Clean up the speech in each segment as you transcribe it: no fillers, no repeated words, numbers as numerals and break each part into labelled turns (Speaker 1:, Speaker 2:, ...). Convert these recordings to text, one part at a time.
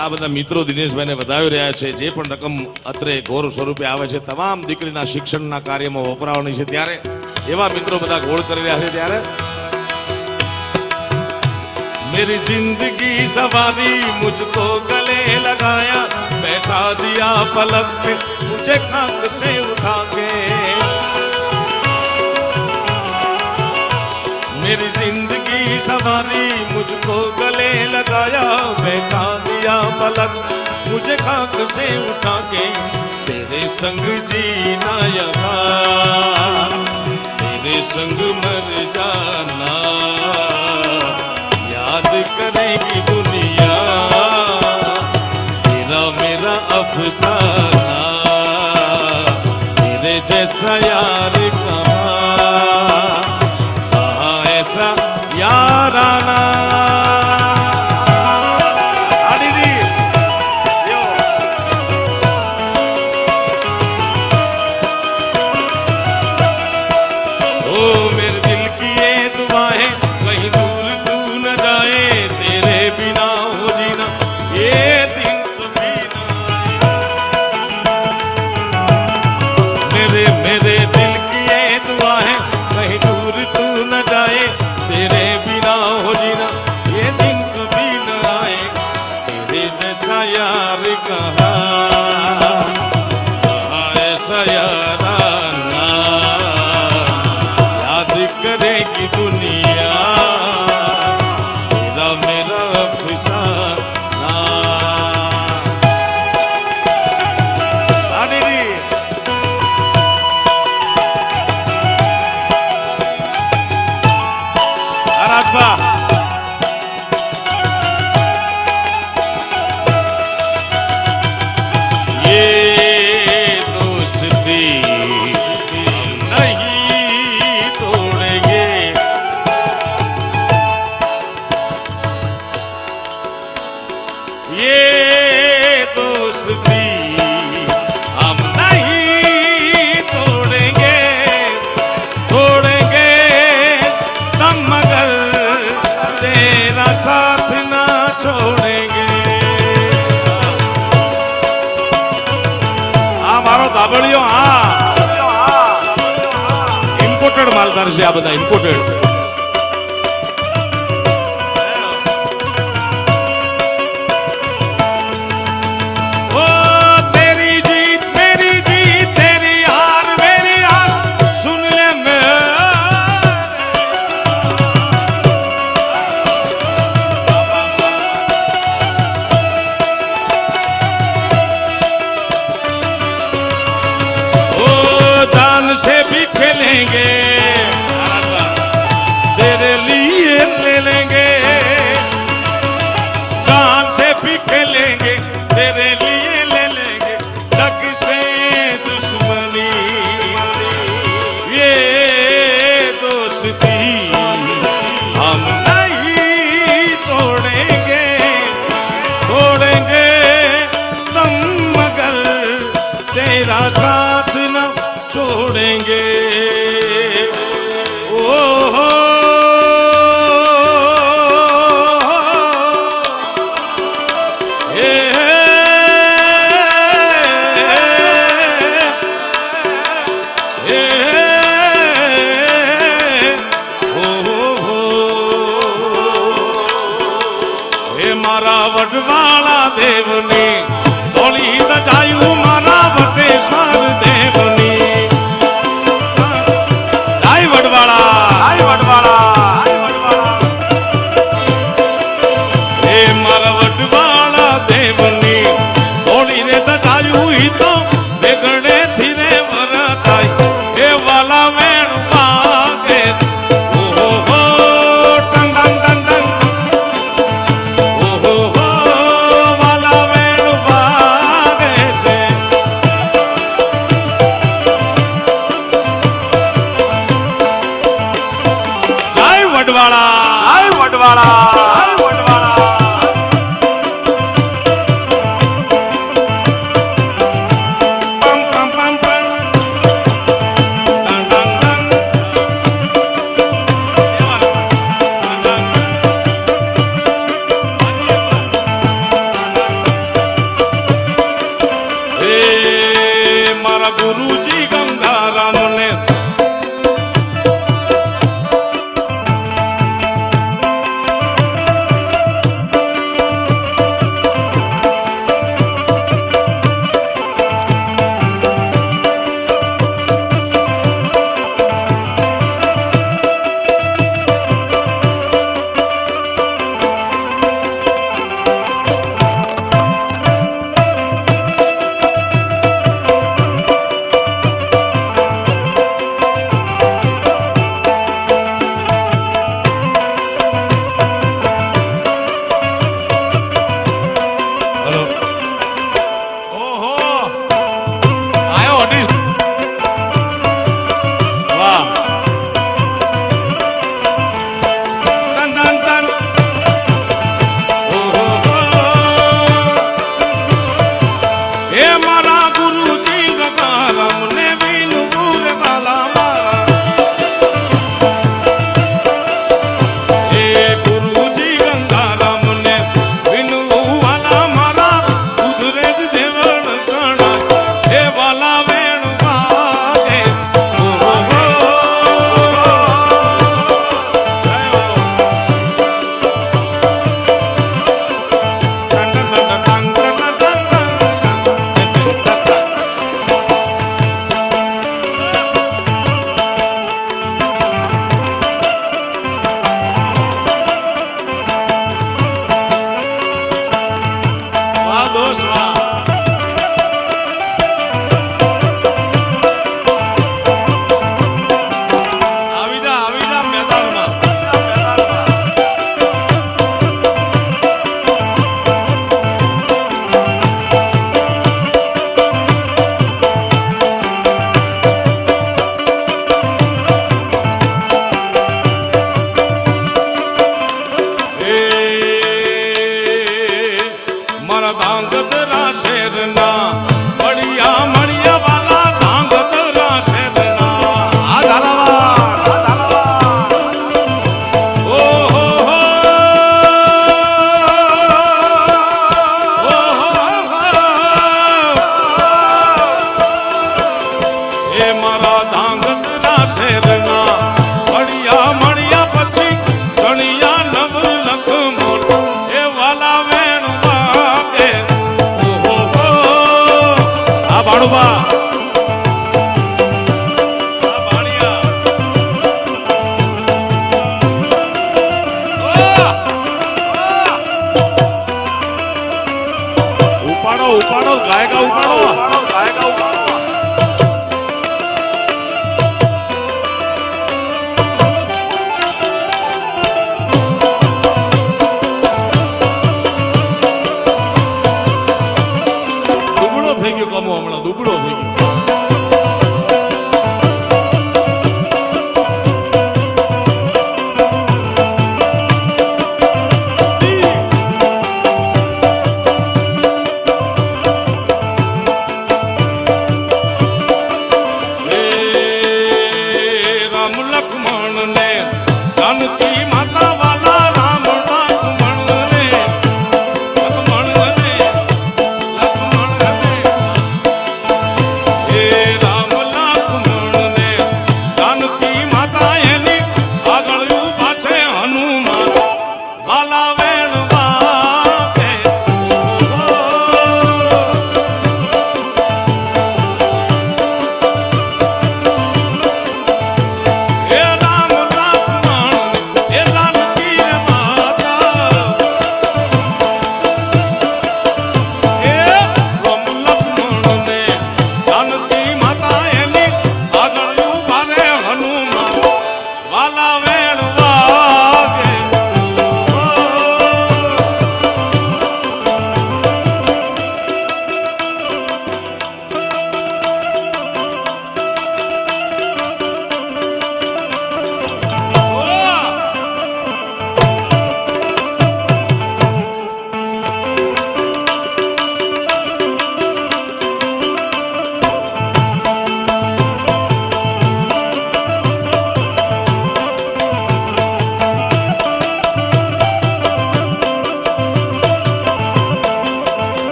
Speaker 1: આ બધા મિત્રો દિનેશભાઈને વધાવી રહ્યા છે. જે પણ રકમ અત્રે ઘોર સ્વરૂપે આવે છે તમામ દીકરીના શિક્ષણના કાર્યમાં વપરાવાની છે. ત્યારે એવા મિત્રો બધા ગોળ કરી રહ્યા છે. ત્યારે मेरी जिंदगी सवारी मुझको गले लगाया, बैठा दिया पलक पे मुझे खाक से उठा के. मेरी जिंदगी सवारी मुझको गले लगाया, बैठा दिया पलक मुझे खाक से उठा के. तेरे संग जीना यहाँ, तेरे संग मर जाना, याद करेगी दुनिया तेरा मेरा अफसाना. तेरे जैसा यार कहाँ ऐसा यार आना. ओ मेरे दिल की ये दुआएं कहीं दूर ઇમ્પોર્ટેડ માલદાર છે આ બધા ઇમ્પોર્ટેડ. से भी खेलेंगे तेरे लिए ले लेंगे, जान से भी खेलेंगे तेरे लिए ले लेंगे. जग से दुश्मनी ये दोस्ती हम नहीं तोड़ेंगे, तोड़ेंगे तुम मगर तेरा साथ न छोड़ेंगे. ओ हो मारा वडवाला देवनी तोली दजायू मारा वटेश्वर देवनी. મારા ધાંગધ્રા શેરના મળ્યા મળ્યા વાલા ધાંગધ્રા શેરના આ ઝાલાવાડ ઓહો હો એ મારા ધાંગધ્રા શેરના મળ્યા મળ્યા પછી ચણિયા નવ લખ મોટ એ વાલા વેણ વાગે ઓહો હો આ ભાણુબા આ ભાણિયા ઉપાડો ઉપાડો ગાયકા ઉપાડો ગાયકા ઉપાડો થઈ ગયો કમો હમણાં દુબળો થઈ ગયો રામ લક્ષ્મણ ને જાનકી માતા વાલા રામ લક્ષ્મણ ને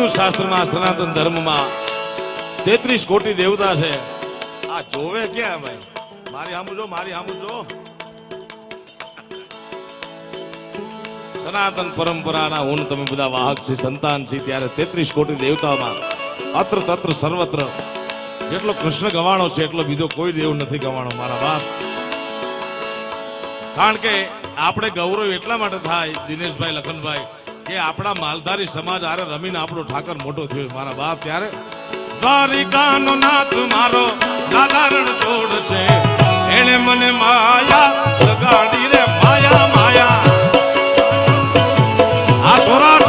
Speaker 2: શાસ્ત્રમાં સનાતન ધર્મમાં 33 કોટી દેવતા છે. આ જોવે ક્યાં ભાઈ? મારી સામુ જો, મારી સામુ જો.
Speaker 1: સનાતન પરંપરાના હું તમે બધા વાહક છે, સંતાન છે, ત્યારે 33 કોટી દેવતામાં અત્ર તત્ર સર્વત્ર જેટલો કૃષ્ણ ગવાણો છે એટલો બીજો કોઈ દેવ નથી ગવાણો મારા બાપ. કારણ કે આપણે ગૌરવ એટલા માટે થાય દિનેશભાઈ, લખનભાઈ, કે આપણા માલધારી સમાજ આરે રમીને આપણો ઠાકર મોટો થયો મારા બાપ. ત્યારે દ્વારિકાનો નાથ મારો નાદારણ છોડ છે, એને મને માયા લગાડી રે માયા માયા. આ સોરાટ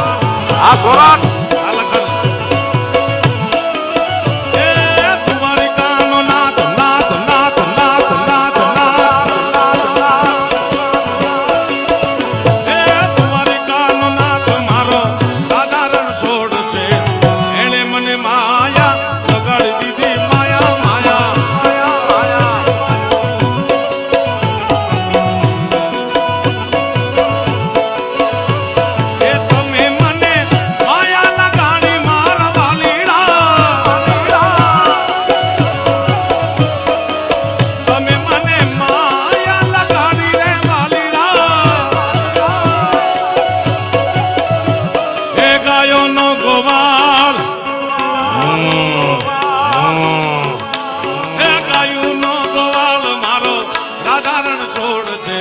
Speaker 1: આ લખન એ દ્વારિકાનો નાથ નાથ નાથ નાથ નાથ નાથ એ દ્વારિકાનો નાથ મારો નાદારણ છોડ છે, એને મને માયા લગાડી દીધી માયા માયા. એ તમે મને માયા લગાડી મારા વાલીડા, તમે મને માયા લગાડી રે વાલીડા. એ ગાયોનો ગોવાળ એ ગાયુંનો ગોવાળ મારો રાધારણ છોડ છે,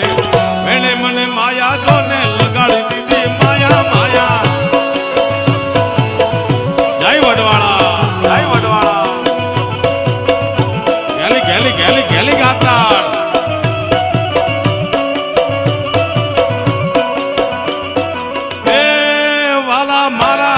Speaker 1: એણે મને માયા જોને લગાડી દીધી માયા માયા. જય વડવાળા જય વડવાળા. ગેલી ગેલી ગેલી ગેલી ગાતા એ વાલા મારા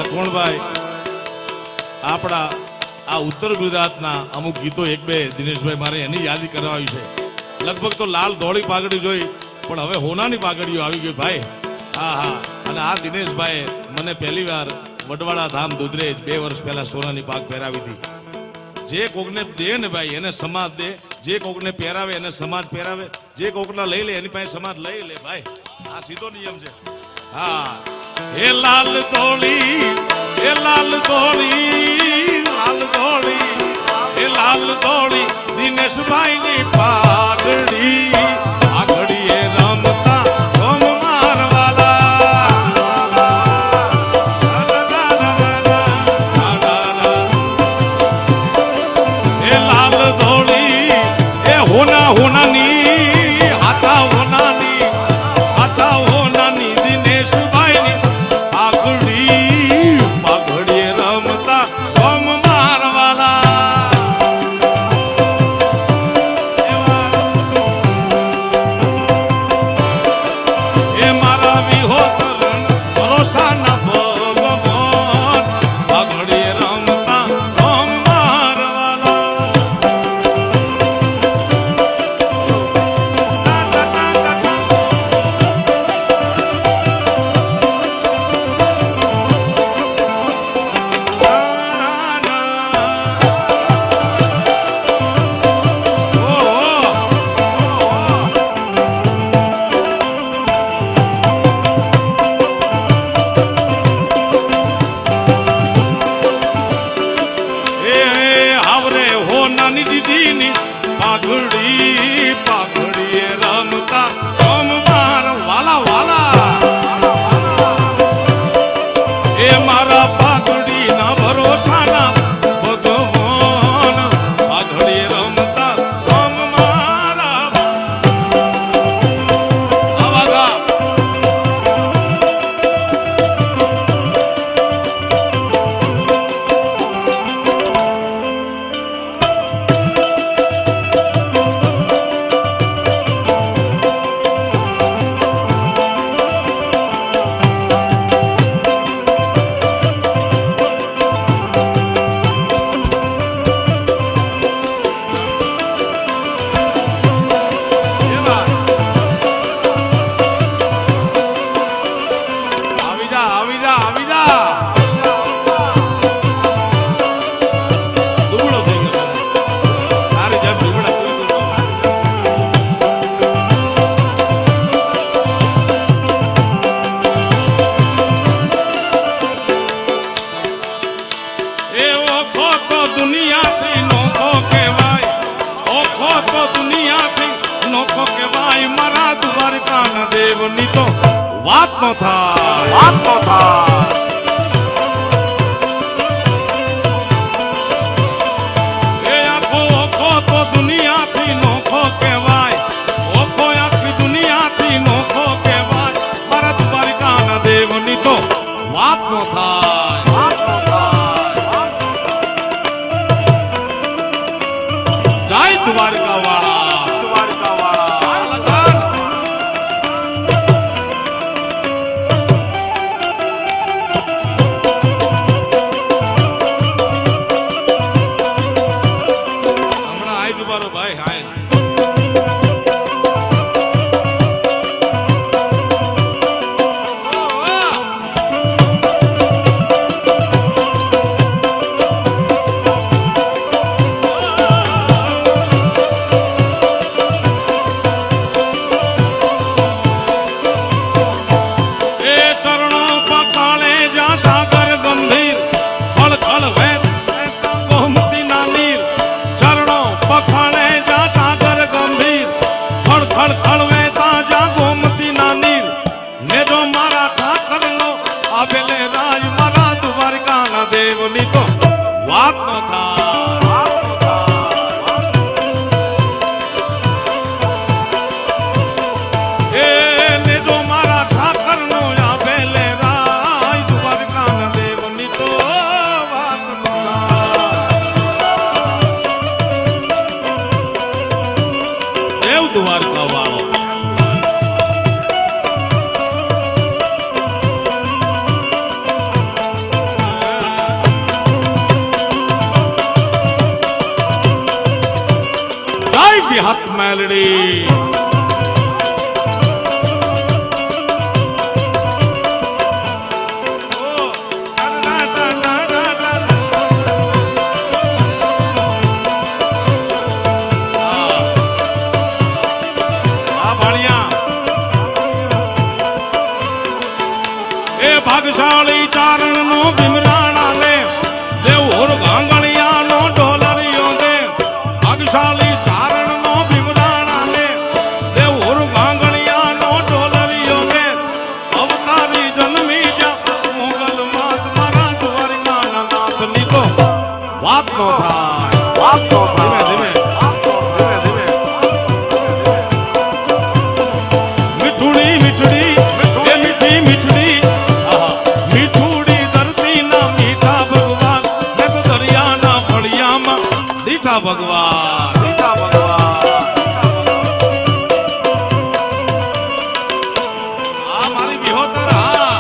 Speaker 1: લખમણભાઈ, આપણા આ ઉત્તર ગુજરાતના અમુક ગીતો એક બે દિનેશભાઈ મારે એની યાદી કરાવી છે. લગભગ તો લાલ ધોળી પાઘડી જોઈ, પણ હવે હોનાની પાઘડીઓ આવી ગઈ ભાઈ. હા હા. અને આ દિનેશભાઈ મને પહેલી વાર વડવાળા ધામ દુધરેજ 2 વર્ષ પહેલા સોનાની પાઘ પહેરાવી હતી. જે કોકને દે ને ભાઈ એને સમાજ દે, જે કોકને પહેરાવે એને સમાજ પહેરાવે, જે કોકના લઈ લે એની પાસે સમાજ લઈ લે ભાઈ. આ સીધો નિયમ છે. હા. એ લાલ ધોળી એ લાલ ધોળી લાલ ધોળી એ લાલ ધોળી દિનેશભાઈ ની પાઘડી, પાઘડી એ રમતા ગમ મારવાલા. એ લાલ ધોળી એ હોના હોનાની હાથા હોનાની હાથા હોનાની દિનેશભાઈ ની પાઘડી, પાઘડી રમતા ગમ મારવાલા. એ મારા વિહોતર ભરોસા ના ભગવાન, પાઘડી રમતા ગમ મારવાલા. નાની દીદીની પાઘડી, પાઘડી રમતા ગમ માર વાલા વાલા. એ મારા પાઘડી ના ભરોસા ના ભગવાન, પાઘડી રમતા ગમ મારા. આવાગા દુબળો થઈ
Speaker 2: વાત નો થાય.
Speaker 3: વાત નો થાય.
Speaker 1: એ આખો ઓખો તો દુનિયાથી નોખો કહેવાય, ઓખો આખી દુનિયાથી નોખો કહેવાય, મારા દ્વારિકાના દેવની તો
Speaker 2: વાત નો થાય.
Speaker 3: વાત નો થાય.
Speaker 2: જય દ્વારકા વાળા.
Speaker 3: દ્વારકા વાળા.
Speaker 1: હમણાં આઈ જુબારો ભાઈ હાય. એ ચરણો પકાળે જા સાગર ગંભીર, ખળ ખળ વહેતા ગોમતીના નીર. ચરણો પખાળે જા સાગર ગંભીર, ખળ ખળ ખળ વહેતા જા ગોમતીના નીર. ને જો મારા ઠાકરનો આવેલે રાજ, મારા દ્વારકાના દેવની તો વાત ન થાય.
Speaker 3: વાત નો થાય.
Speaker 1: એ ને જો મારા ઠાકરનો આવેલે રાજ, દ્વારકાના દેવની તો વાત ન થાય. દેવ દ્વારકા વાળો જય વિહત મેલડી. ભાગશાળી ચારણ નો ભીમરાણા રે, દેવ ઓર ગાંગણિયા નો ઢોલરિયો દે. ભાગશાળી ચારણ નો ભીમરાણા રે, દેવ ઓર ગાંગણિયા નો ઢોલરિયો દે. અવતારી જન્મી જા મોગલ માત, મારા દ્વારકાના નાથની તો
Speaker 2: વાત નો થાય.
Speaker 3: વાત નો થાય.
Speaker 2: ધીમે ધીમે.
Speaker 3: ધીમે ધીમે.
Speaker 1: મીઠુડી મીઠડી એ મીઠી મીઠડી, મીઠુડી ધરતી ના મીઠા ભગવાન, મેં તો દરિયાના ફળિયામાં દીઠા ભગવાન.
Speaker 3: મીઠા ભગવાન.
Speaker 1: આ મારી વિહોતર હા.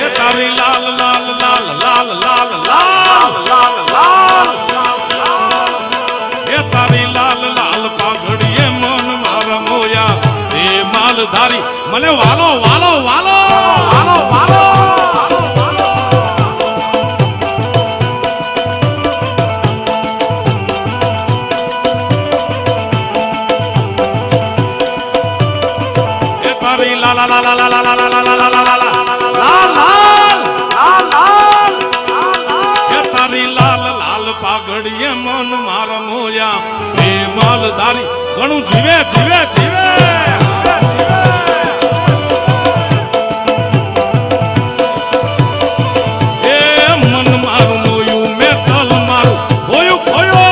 Speaker 1: એ તારી લાલ લાલ લાલ લાલ લાલ લાલ,
Speaker 3: લાલ લાલ.
Speaker 1: એ તારી લાલ લાલ પાઘડીએ મન મારા મોયા, એ માલધારી મને વાલો વાલો વાલો
Speaker 3: વાલો વાલો.
Speaker 1: એ તારી લા લા લા લા લા લા લા લા લા લા લા લા લા
Speaker 3: લાલ લાલ. લાલ લાલ.
Speaker 1: એ તારી લાલ લાલ પાઘડીએ મન મારા મોયા, એ માલધારી ઘણું જીવે જીવે જીવે. એ મન મારું મોયું મેં તલ મારું ખોયું ખોયો.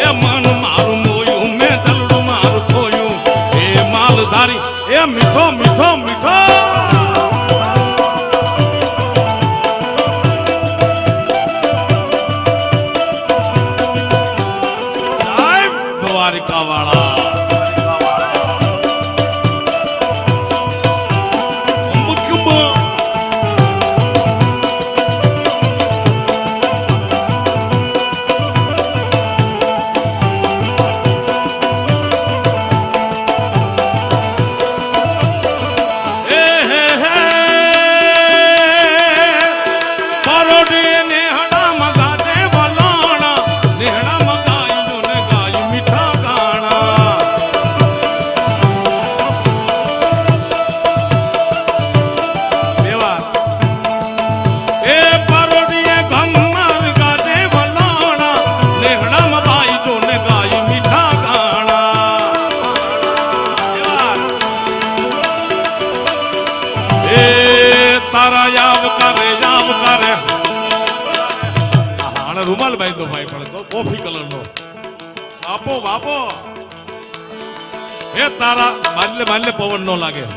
Speaker 1: એ મન મારું મોયું મેં તલડું મારું ખોયું, એ માલધારી એ મીઠો મીઠો મીઠો. દ્વારિકા વાળા દો ભાઈ પણ કોફી કલર નો બાપો બાપો એ તારા માનલે પવન નો લાગે આ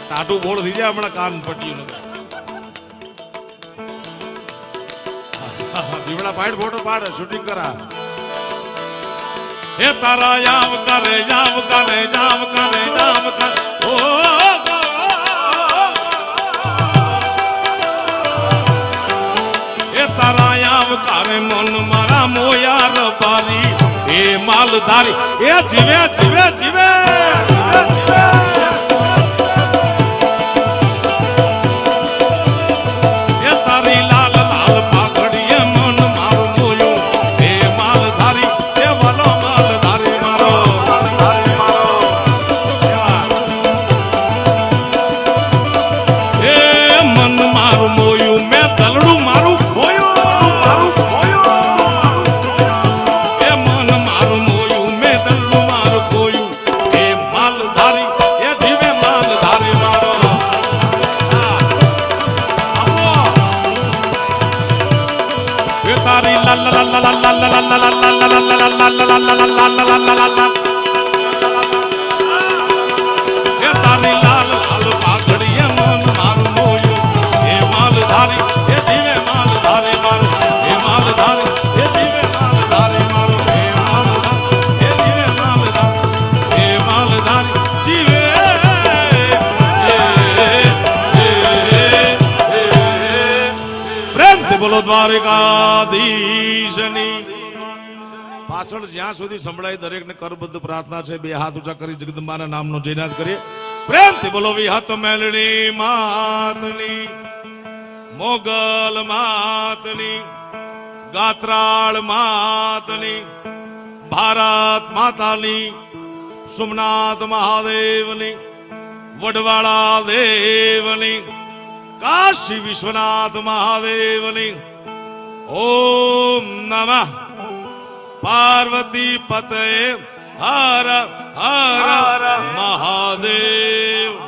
Speaker 1: ટાટુ બોળ થઈ જાય હમણાં કાન પટ્યું નથી દીવડા પાડ ફોટો પાડ શૂટિંગ કરા એ તારા યામ કરે ઓ એ તારા યામ કરે મન મારા મોયાર બારી એ માલધારી એ જીવે એ તારી લાલ પાઘડી એ મન મારું મોયું એ માલધારી એ વાલો માલધારી મારો એ મન મારું મોયું મેં દલડું મારું ખોયું એ મન મારું મોયું મેં દલડું મારું ખોયું એ માલધારી એ જીવે માલધારી મારો એ તારી લા લા લા લા લા લા લા લા એ તારી લાલ લાલ પાઘડી એ મન મારું મોયું એ માલધારી એ જીવે માલધારી મારો એ માલધારી એ જીવે માલધારી મારો એ માલધારી એ જીવે માલધારી એ માલધારી જીવે પ્રેમથી બોલો દ્વારકાધીશની પાછળ જ્યાં સુધી સંભળાય દરેકને કરબદ્ધ પ્રાર્થના છે બે હાથ ઊંચા કરી જગદંબાના નામનો જયનાદ કરીએ પ્રેમથી બોલો વિહત મેલડી માતની મોગલ માતની ગાત્રાળ માતની ભારત માતાની સોમનાથ મહાદેવની વડવાળા દેવની કાશી વિશ્વનાથ મહાદેવની ઓમ નમઃ પાર્વતી પતये હર હર મહાદેવ